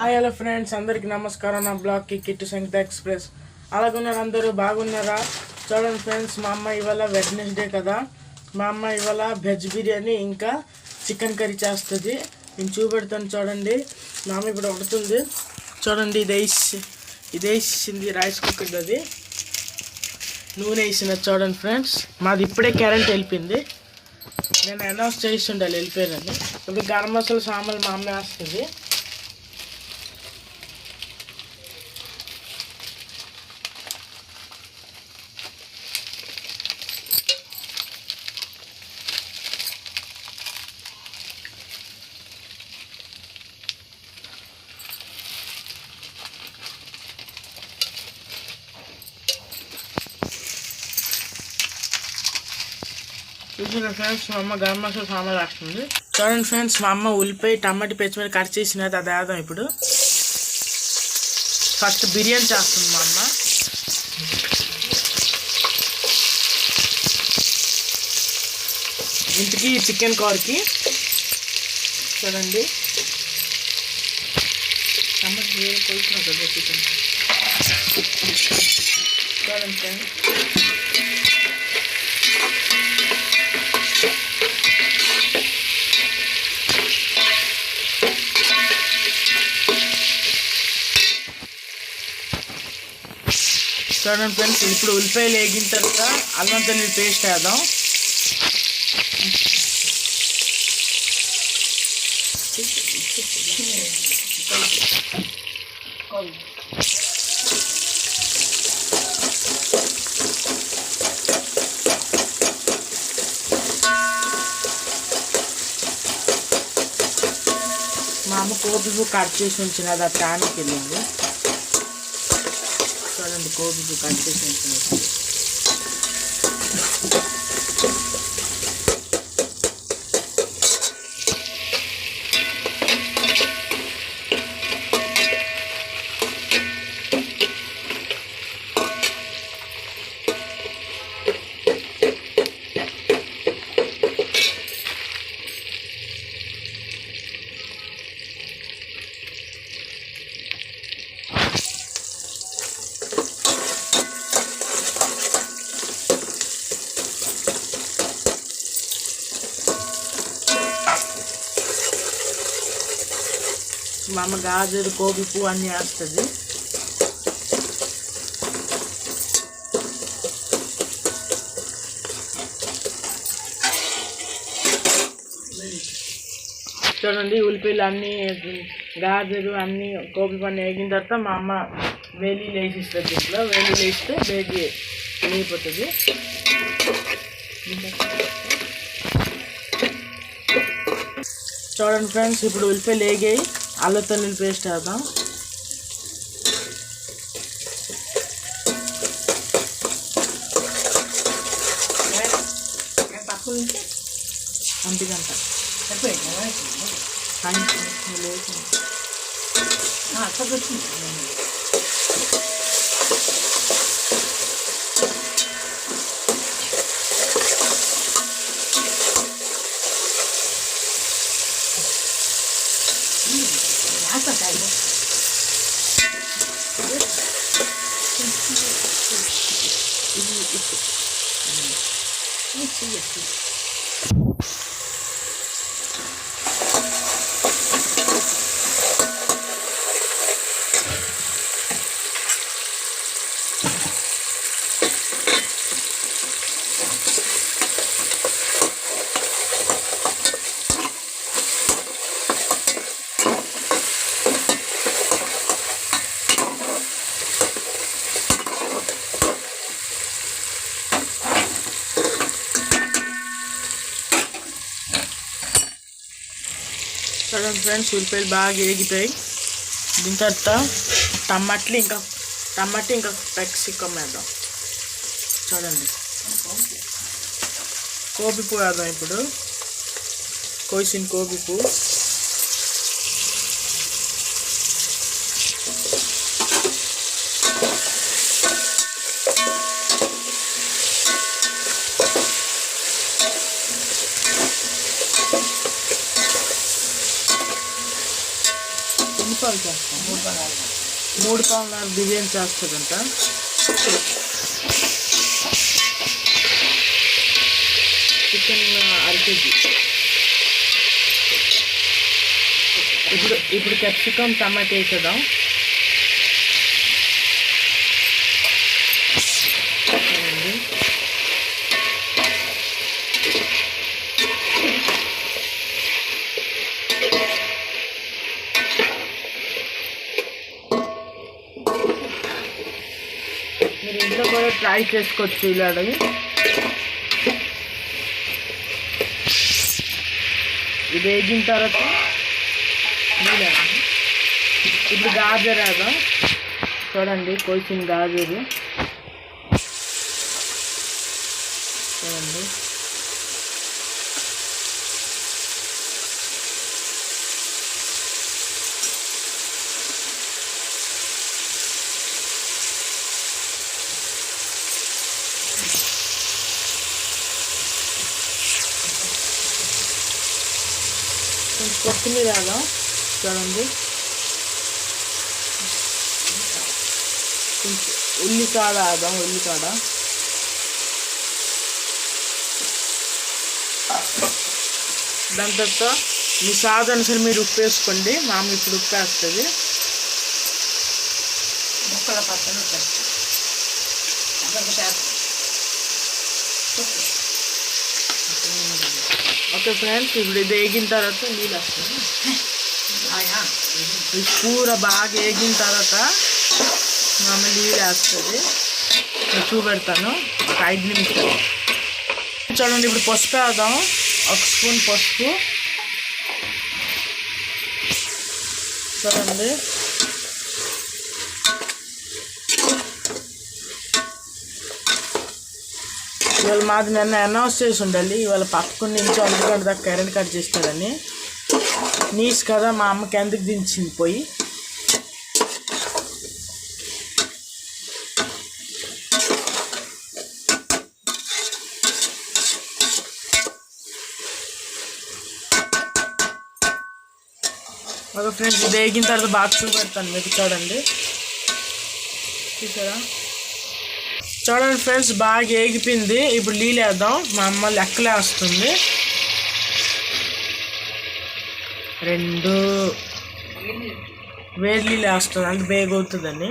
Hi hello friends, అందరికీ నమస్కారం. నా బ్లాగ్కి కిట్టు సంగీత ఎక్స్ప్రెస్. అలాగున్నారు అందరూ బాగున్నారా? చూడండి ఫ్రెండ్స్, మా అమ్మ ఇవాళ వెడ్నెస్డే కదా, మా అమ్మ ఇవాళ వెజ్ బిర్యానీ ఇంకా చికెన్ కర్రీ చేస్తుంది. నేను చూపెడతాను చూడండి. మా అమ్మ ఇప్పుడు వండుతుంది చూడండి. ఇది వేసింది రైస్ కుక్కర్, అది నూనె వేసినది చూడండి ఫ్రెండ్స్. మాది ఇప్పుడే కరెంట్ వెళ్ళిపోయింది. నేను అనౌన్స్ చేసి ఉండాలి వెళ్ళిపోయానని. ఇప్పుడు గరం మసాలా సామాన్లు మా అమ్మ వేస్తుంది. చూసిన ఫ్రెండ్స్, మా అమ్మ గరం మసాలా సామాన్లు వేస్తుంది చూడండి ఫ్రెండ్స్. మా అమ్మ ఉల్లిపాయ టమాటా పచ్చిమిరపకాయ కట్ చేసినది, అది వేద్దాం ఇప్పుడు. ఫస్ట్ బిర్యానీ చేస్తుంది మా అమ్మ. ఇంటికి చికెన్ కూరకి చూడండి. టమాటా కొలుస్తున్నాం కదా చికెన్ చూడండి ఫ్రెండ్స్. చూడండి ఫ్రెండ్స్, ఇప్పుడు ఉల్లిపాయలు వేగిన తర్వాత అల్లం వెల్లుల్లి పేస్ట్ వేద్దాం. మా అమ్మ కోపి కట్ చేసి ఉంచినది, అది టానికి వెళ్ళింది చూడండి. కోపి కట్ చేసి ఉంచినది. మా అమ్మ గాజరు కోబి పువ్వు అన్నీ వేస్తుంది. చూడండి, ఉల్లిపాయలు అన్నీ గాజరు అన్నీ కోబి పని వేగిన తర్వాత మా అమ్మ వెల్లుల్లి వేసిస్తుంది. దీంట్లో వెల్లుల్లి వేస్తే వేగిపోతుంది. చూడండి ఫ్రెండ్స్, ఇప్పుడు ఉల్లిపాయలు వేగాయి. అల్లం వెల్లుల్లి పేస్ట్ వేద్దాం. అంటిగంట చూడండి ఫ్రెండ్స్, ఉల్లిపాయలు బాగా వేగిపోయి. దీని తర్వాత టమాటా ఇంకా పెక్సికం వేద్దాం. చూడండి, కోబి పువ్వు వేద్దాం ఇప్పుడు. కోసిన కోబి పువ్వు పాలు చేస్తాను. 3 పావుల బిర్యానీ చేస్తుందంట. Chicken 1/2 kg. ఇప్పుడు క్యాప్సికమ్ టమాటా వేసేద్దాం. మీరు ఇంట్లో కూడా ట్రై చేసుకోవచ్చు ఇలాంటివి. ఇది వేగిన తర్వాత ఇప్పుడు గాజర్ వేద్దాం. చూడండి కోసిన గాజరు చూడండి. కొంచెం కొత్తిమీర వేద్దాం. చూడండి కొంచెం ఉల్లికాడ వేద్దాం. ఉల్లికాడ దాని తర్వాత మీ సాధనసరి మీరు ఉప్పు వేసుకోండి. మామూలు ఇప్పుడు ఉప్పు వేస్తుంది. ముక్కల పక్కన ఓకే ఫ్రెండ్స్, ఇప్పుడు ఇది వేగిన తర్వాత నీళ్ళు వస్తుంది. ఇది కూర బాగా వేగిన తర్వాత మామూలు నీళ్ళు వేస్తుంది. నేను చూపెడతాను ఒక 5 నిమిషాలు. చూడండి ఇప్పుడు పసుపు వేద్దాం. 1 స్పూన్ పసుపు చూడండి. ఇవాళ మాది నిన్న అనౌన్స్ చేసి ఉండాలి. ఇవాళ పక్కన నుంచి 1 గంట దాకా కరెంట్ కట్ చేస్తారని. నీస్ కదా మా అమ్మకి ఎందుకు దించింది పోయి. ఒక ఫ్రెండ్స్ ఇది వేగిన తర్వాత బాగా చూపెడతాను మీకు. చూడండి చూసారా. చూడండి ఫ్రెండ్స్ బాగా వేగిపోయింది. ఇప్పుడు నీళ్ళు వేద్దాం. మా అమ్మ లెక్కలే వస్తుంది. 2 వేడి నీళ్ళు వేస్తుంది అంటే బేగ అవుతుందని.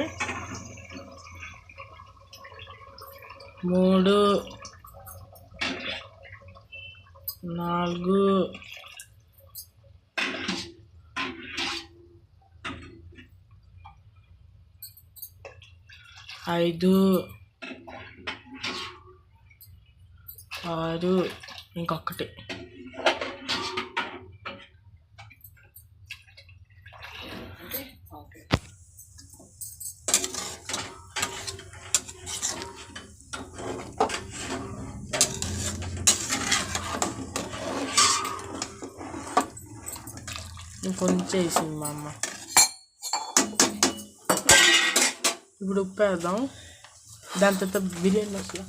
3 4 5 6 ఇంకొకటి. ఇంకొంచెం వేసింది మా అమ్మ. ఇప్పుడు ఉప్పు వేద్దాం. దాని తర్వాత బిర్యానీ మసాలా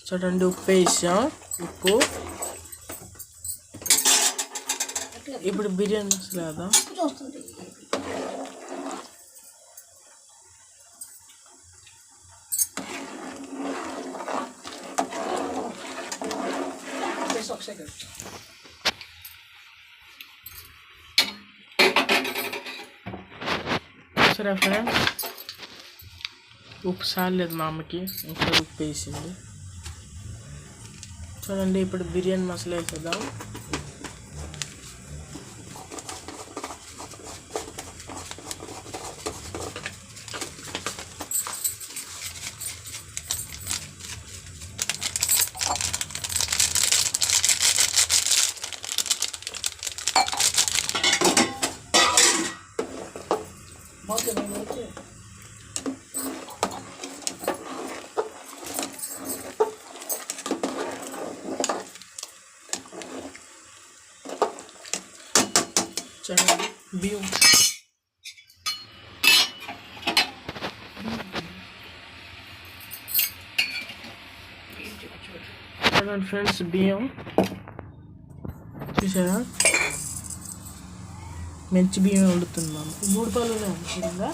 చూడండి ఉప్పు వేసాం. ఉప్పు ఇప్పుడు బిర్యానీ మసాలా వేద్దాం. సరే ఫ్రెండ్స్ ఉప్పు సార్లేదు మా అమ్మకి, ఇంకా ఉప్పు వేసింది. చూడండి ఇప్పుడు బిర్యానీ మసాలా వేసేద్దాం. చూడండి బియ్యం చూడండి ఫ్రెండ్స్, బియ్యం చూసారా, మంచి బియ్యం వండుతుంది మామ. 3 పాలు సరిగ్గా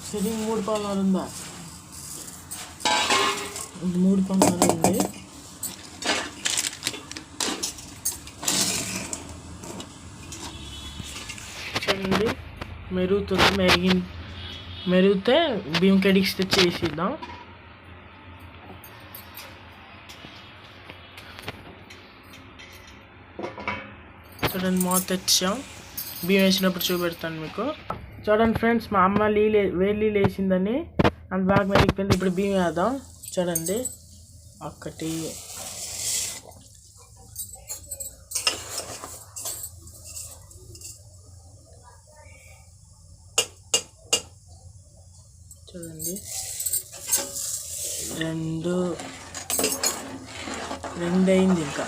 సరిగ్గా 3 పాలు ఉందా, 3 పాలు ఉంది. చూడండి మెరుగుతుంది, మెరిగితే బియ్యం కడిగి తెచ్చేసిద్దాం. చూడండి మూత తెచ్చాం, బియ్యం వేసినప్పుడు చూపెడతాను మీకు. చూడండి ఫ్రెండ్స్, మా అమ్మ వేడి నీళ్ళు వేసిందని అంత బాగా మెరిగిపోయింది. ఇప్పుడు బియ్యం వేద్దాం. చూడండి, 1 చూడండి 2 అయింది. ఇంకా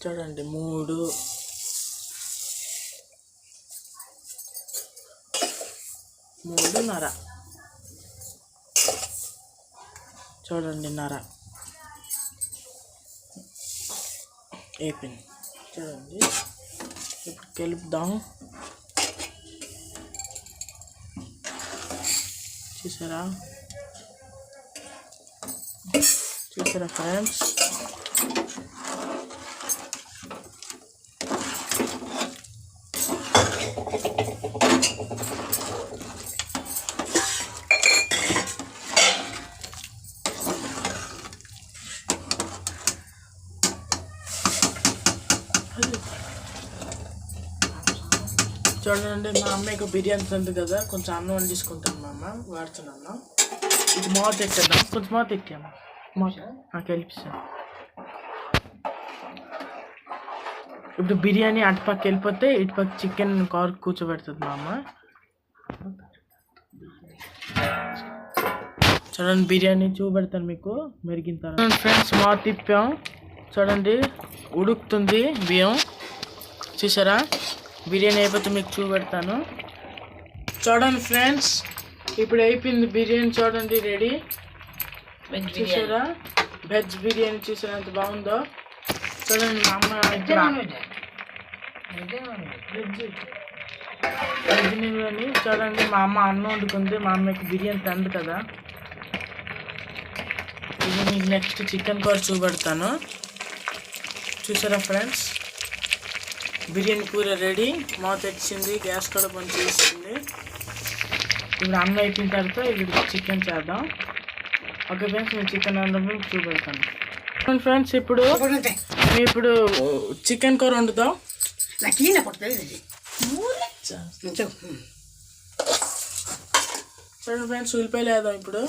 చూడండి 3:30. చూడండి 1:30 అయిపోయింది. చూడండి ఇప్పుడు కలుపుదాం. చూసారా ఫ్రెండ్స్, చూడండి మా అమ్మాయికి బిర్యానీ ఉంది కదా, కొంచెం అన్నం వండించుకుంటాను మా అమ్మ, వాడుతున్నాను. ఇది మూత ఎట్టేద్దాం, కొంచెం మూత ఎట్టాము, కలిపిస్తాను. ఇప్పుడు బిర్యానీ అటుపక్క వెళ్ళిపోతే ఇటుపక్క చికెన్ కార్ కూర్చోబెడుతుంది మా అమ్మ. చూడండి బిర్యానీ చూపెడతాను మీకు మెరిగిన తర్వాత. ఫ్రెండ్స్ మూత తిప్పాం, చూడండి ఉడుకుతుంది బియ్యం. చూసారా, బిర్యానీ అయిపోతే మీకు చూపెడతాను. చూడండి ఫ్రెండ్స్, ఇప్పుడు అయిపోయింది బిర్యానీ. చూడండి రెడీ. చూసారా, వెజ్ బిర్యానీ చూసారా ఎంత బాగుందో. చూడండి మా అమ్మ బిర్యానీ. చూడండి మా అమ్మ అన్నం వండుకుంది, మా అమ్మకి బిర్యానీ తందు కదా. ఇది మీకు నెక్స్ట్ చికెన్ కూర చూపెడతాను. చూసారా ఫ్రెండ్స్, బిర్యానీ కూర రెడీ. మూత తెచ్చింది, గ్యాస్ కూడా పని చేస్తుంది. ఇప్పుడు అన్నం అయిపోయిన తర్వాత ఇప్పుడు చికెన్ చేద్దాం. ఓకే ఫ్రెండ్స్, నేను చికెన్ వండడం చూపెడతాను. ఫ్రెండ్స్, ఇప్పుడు చికెన్ కూర వండుతాం. చూడండి ఫ్రెండ్స్, ఉల్లిపాయలు వేద్దాం. ఇప్పుడు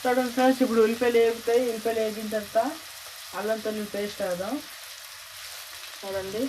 చూడండి ఫ్రెండ్స్, ఇప్పుడు ఉల్లిపాయలు వేగుతాయి. ఉల్లిపాయలు వేగిన తర్వాత అల్లం వెల్లుల్లి పేస్ట్ వేద్దాం. చూడండి,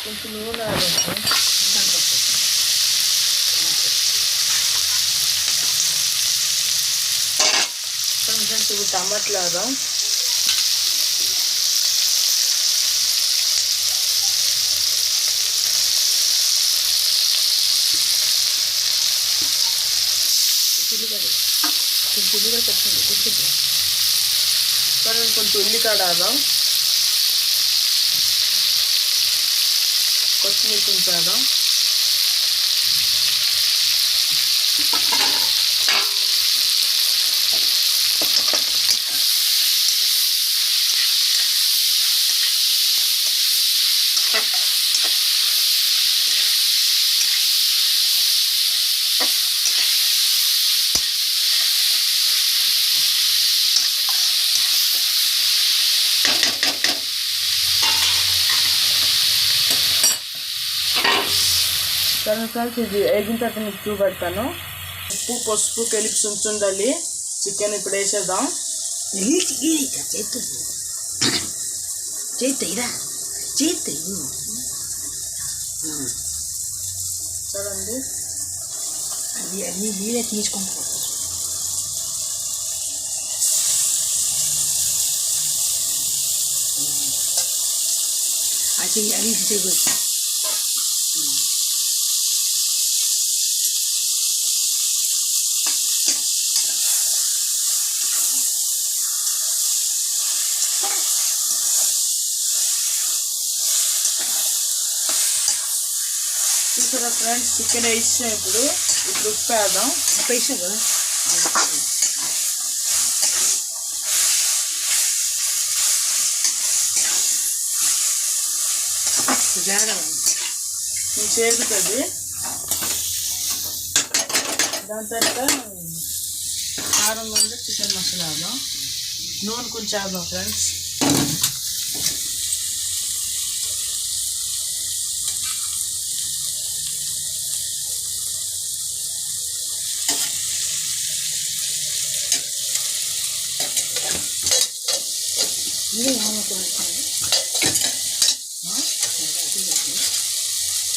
కొంచెం నూనె వేద్దాం. కొంచెం ఇవి టమాటాలు వేద్దాం. కొంచెం ఉల్లికాడ వేద్దాం. కొత్తిమీర కొంచెం వేద్దాం. సరే ఫ్రెండ్స్, ఇది వేగిన తర్వాత మీకు చూపెడతాను. ఉప్పు పసుపు కలిపి ఉంచుండాలి. చికెన్ ఇప్పుడు వేసేద్దాం. చూడండి, అన్నీ నీళ్ళే తీసుకుంటాం. అది అది చూసారా ఫ్రెండ్స్, చికెన్ వేసాం. ఇప్పుడు ఉప్పు వేద్దాం. ఉప్పు వేసాం కదా. చేరుతుంది. దాని తర్వాత కారం ఉంది, చికెన్ మసాలా వేద్దాం. నూనె కొంచెం వేద్దాం ఫ్రెండ్స్.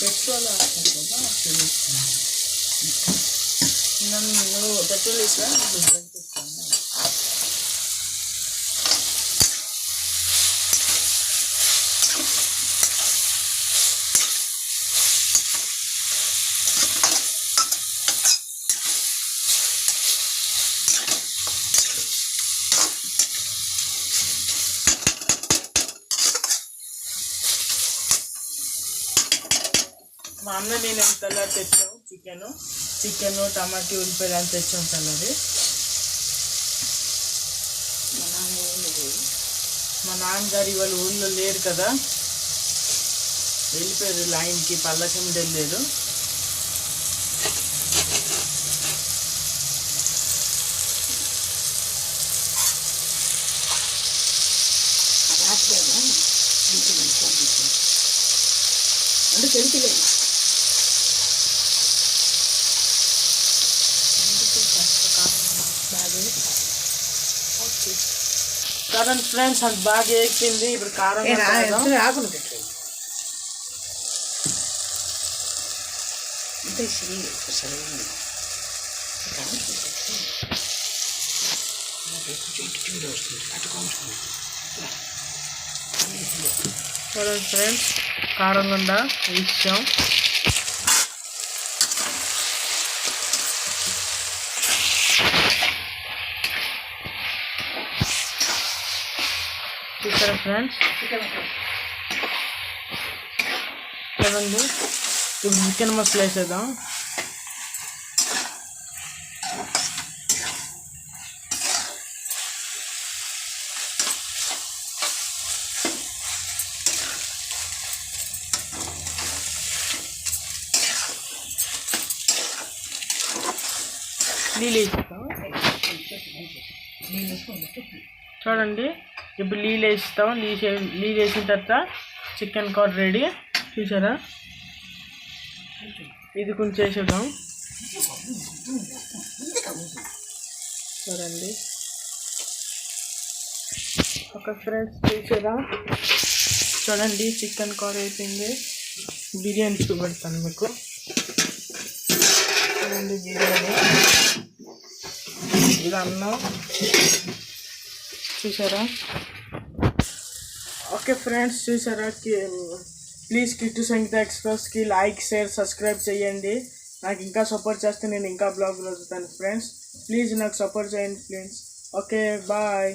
పెట్రోల్ వేస్తాను కదా, నన్ను పెట్రోల్ వేసా ఇస్తాను. మా అన్న నేను తెల్లారి తెచ్చాము. చికెన్ టమాటా ఉల్లిపాయలు అని తెచ్చాం తెల్లారి. మా నాన్నగారు ఇవాళ ఊళ్ళో లేరు కదా, వెళ్ళిపోయారు లైన్కి. పల్లకి మీద వెళ్ళారు. అంటే తెలియలేదు. కారం ఫ్రెండ్స్ అది బాగా ఎక్కింది. ఇప్పుడు కారం ఆకులు పెట్టండి. అంటే చూడండి ఫ్రెండ్స్, కారం గుండా ఇచ్చాం. చూసారా ఫ్రెండ్స్, చూడండి. ఇప్పుడు చికెన్ మసాలా వేసేద్దాం. నీళ్ళు వేస్తాం. చూడండి, ఇప్పుడు నీళ్ళు వేస్తాం. నీళ్ళు వేసిన తర్వాత చికెన్ కూర రెడీ. చూసారా, ఇది కొంచెం వేసేద్దాం. చూడండి ఒక ఫ్రెండ్స్ చూసారా, చూడండి చికెన్ కూర అయిపోయింది. బిర్యానీ చూపెడతాను మీకు. చూడండి బిర్యానీ, ఇది అన్నం చూసారా. ఓకే ఫ్రెండ్స్, చూసారా. ప్లీజ్ కిట్టు సంగీత ఎక్స్ప్రెస్కి లైక్, షేర్, సబ్స్క్రైబ్ చేయండి. నాకు ఇంకా సపోర్ట్ చేస్తే నేను ఇంకా బ్లాగ్ వదులుతాను ఫ్రెండ్స్. ప్లీజ్ నాకు సపోర్ట్ చేయండి ఫ్రెండ్స్. Okay bye.